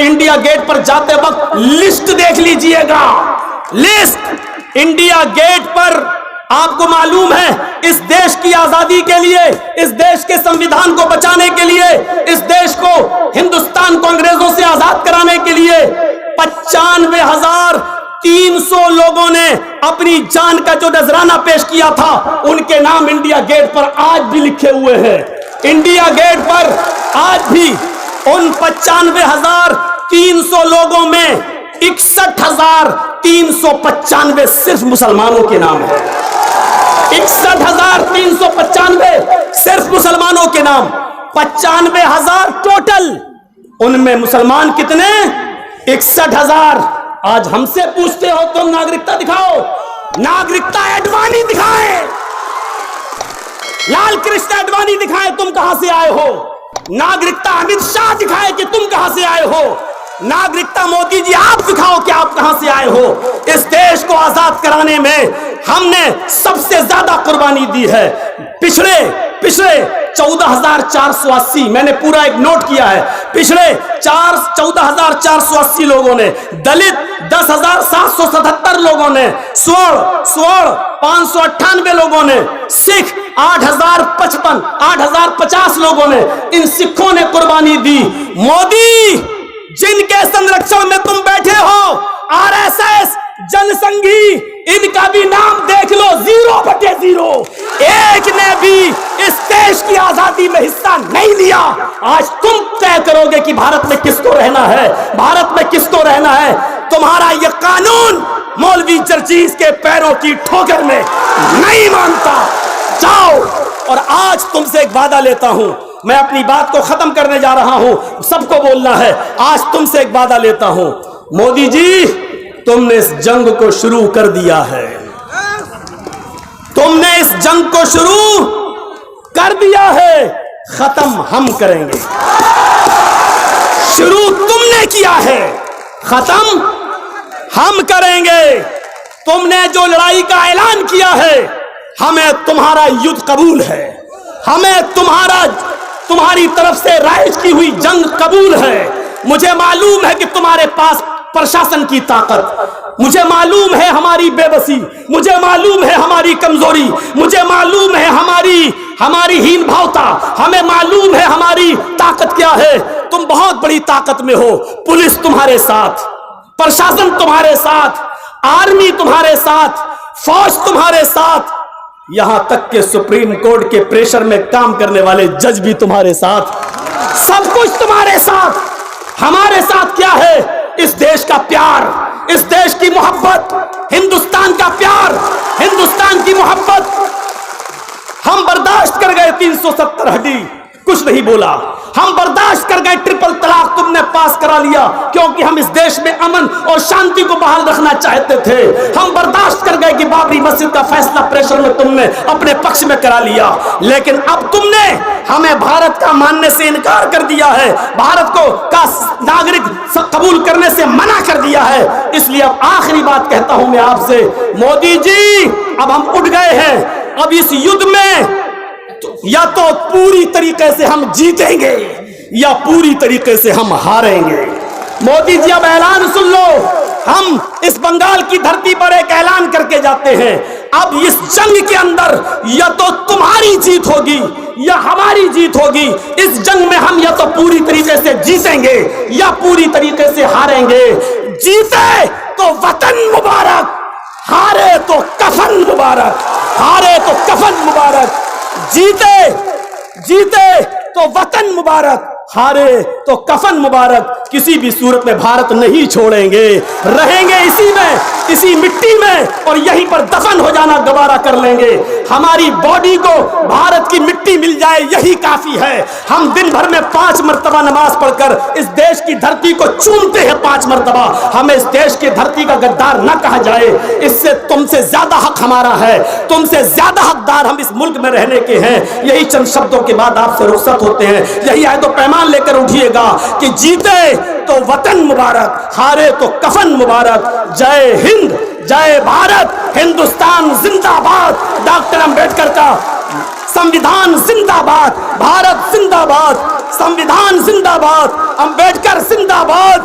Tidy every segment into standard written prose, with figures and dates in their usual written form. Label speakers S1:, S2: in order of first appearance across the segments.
S1: India gate पर जाते वक्त लिस्ट देख लीजिएगा। लिस्ट इंडिया गेट पर आपको मालूम है, इस देश की आजादी के लिए, इस देश के संविधान को बचाने के लिए, इस देश को हिंदुस्तान को अंग्रेजों से आजाद कराने के लिए 95,300 लोगों ने अपनी जान का जो नजराना पेश किया था, उनके नाम इंडिया गेट पर आज भी लिखे हुए हैं। इंडिया गेट पर आज भी उन 95,300 लोगों में 61,395 सिर्फ मुसलमानों के नाम है। 61,395 सिर्फ मुसलमानों के नाम, 95,000 टोटल, उनमें मुसलमान कितने? 61,000। आज हमसे पूछते हो तुम नागरिकता दिखाओ, नागरिकता आडवाणी दिखाए, लाल कृष्ण आडवाणी दिखाए तुम कहां से आए हो, नागरिकता अमित शाह दिखाए कि तुम कहां से आए हो, नागरिकता मोदी जी आप दिखाओ कि आप कहां से आए हो। इस देश को आजाद कराने में हमने सबसे ज्यादा कुर्बानी दी है। पिछले 14,480, मैंने पूरा एक नोट किया है, पिछले 14,480 लोगों ने, दलित 10,777 लोगों ने, स्वर्ण 598 लोगों ने, सिख 8,050 लोगों ने, इन सिखों ने कुर्बानी दी। मोदी, जिनके संरक्षण में तुम बैठे हो, आरएसएस, जनसंघी, इनका भी नाम देख लो, 0/0। एक ने भी इस देश की आजादी में हिस्सा नहीं लिया। आज तुम तय करोगे कि भारत में किसको रहना है, भारत में किसको रहना है। तुम्हारा यह कानून मौलवी जर्जीस के पैरों की ठोकर में नहीं मानता। जाओ। और आज तुमसे एक वादा लेता हूं, मैं अपनी बात को खत्म करने जा रहा हूं, सबको बोलना है। आज तुमसे एक वादा लेता हूं, मोदी जी, तुमने इस जंग को शुरू कर दिया है, तुमने इस जंग को शुरू कर दिया है, खत्म हम करेंगे। शुरू तुमने किया है, खत्म हम करेंगे। तुमने जो लड़ाई का ऐलान किया है, हमें तुम्हारा युद्ध कबूल है, हमें तुम्हारी तरफ से राइज की हुई जंग कबूल है। मुझे मालूम है कि तुम्हारे पास प्रशासन की ताकत, मुझे मालूम है हमारी बेबसी, मुझे मालूम है हमारी कमजोरी, मुझे मालूम है हमारी हीन भावता, हमें मालूम है हमारी ताकत क्या है। तुम बहुत बड़ी ताकत में हो। पुलिस तुम्हारे साथ, प्रशासन तुम्हारे साथ, आर्मी तुम्हारे साथ, फौज तुम्हारे साथ, यहां तक के सुप्रीम कोर्ट के प्रेशर में काम करने वाले जज भी तुम्हारे साथ, सब कुछ तुम्हारे साथ। हमारे साथ क्या है? इस देश का प्यार, इस देश की मोहब्बत, हिंदुस्तान का प्यार, हिंदुस्तान की मोहब्बत। हम बर्दाश्त कर गए 370 हड्डी, कुछ नहीं बोला। हम बर्दाश्त कर गए ट्रिपल तलाक, तुमने पास करा लिया, क्योंकि हम इस देश में अमन और शांति को बहाल रखना चाहते थे। हम बर्दाश्त कर गए कि बाबरी मस्जिद का फैसला प्रेशर में तुमने अपने पक्ष में करा लिया। लेकिन अब तुमने हमें भारत का मानने से इनकार कर दिया है, भारत को का नागरिक कबूल करने से मना कर दिया है। इसलिए अब आखिरी बात कहता हूं मैं आपसे, मोदी जी, अब हम उठ गए हैं। अब इस युद्ध में या तो पूरी तरीके से हम जीतेंगे या पूरी तरीके से हम हारेंगे। मोदी जी, अब ऐलान सुन लो। हम इस बंगाल की धरती पर एक ऐलान करके जाते हैं, अब इस जंग के अंदर या तो तुम्हारी जीत होगी या हमारी जीत होगी। इस जंग में हम या तो पूरी तरीके से जीतेंगे या पूरी तरीके से हारेंगे। जीते तो वतन मुबारक, हारे तो कफन मुबारक, हारे तो कफन मुबारक। जीते तो वतन मुबारक, हारे तो कफन मुबारक। किसी भी सूरत में भारत नहीं छोड़ेंगे, रहेंगे इसी में, इसी मिट्टी में, और यहीं पर दफन हो जाना गवारा कर लेंगे। हमारी बॉडी को भारत की मिट्टी मिल जाए यही काफी है। हम दिन भर में 5 मर्तबा नमाज पढ़कर इस देश की धरती को चूमते हैं 5 मर्तबा। हमें इस देश की धरती का गद्दार न कहा जाए। इससे तुमसे ज्यादा हक हमारा है, तुमसे ज्यादा हकदार हम इस मुल्क में रहने के हैं। यही चंद शब्दों के बाद आपसे रुखसत होते हैं। यही आए तो पैमान लेकर उठिएगा कि जीते तो वतन मुबारक, हारे तो कफन मुबारक। जय हिंद, जय भारत, हिंदुस्तान जिंदाबाद, डॉक्टर अंबेडकर का संविधान जिंदाबाद, भारत जिंदाबाद, संविधान जिंदाबाद, अंबेडकर जिंदाबाद।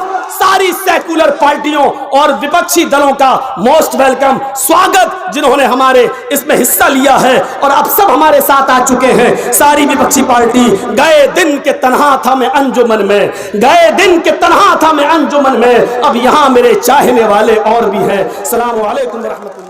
S1: सारी सेकुलर पार्टियों और विपक्षी दलों का मोस्ट वेलकम स्वागत, जिन्होंने हमारे इसमें हिस्सा लिया है और अब सब हमारे साथ आ चुके हैं। सारी विपक्षी पार्टी गए दिन के तन्हा था मैं अंजुमन में, गए दिन के तन्हा था मैं अंजुमन में, अब यहां मेरे चाहने वाले और भी हैं। अस्सलामु अलैकुम व रहमतुल्लाह।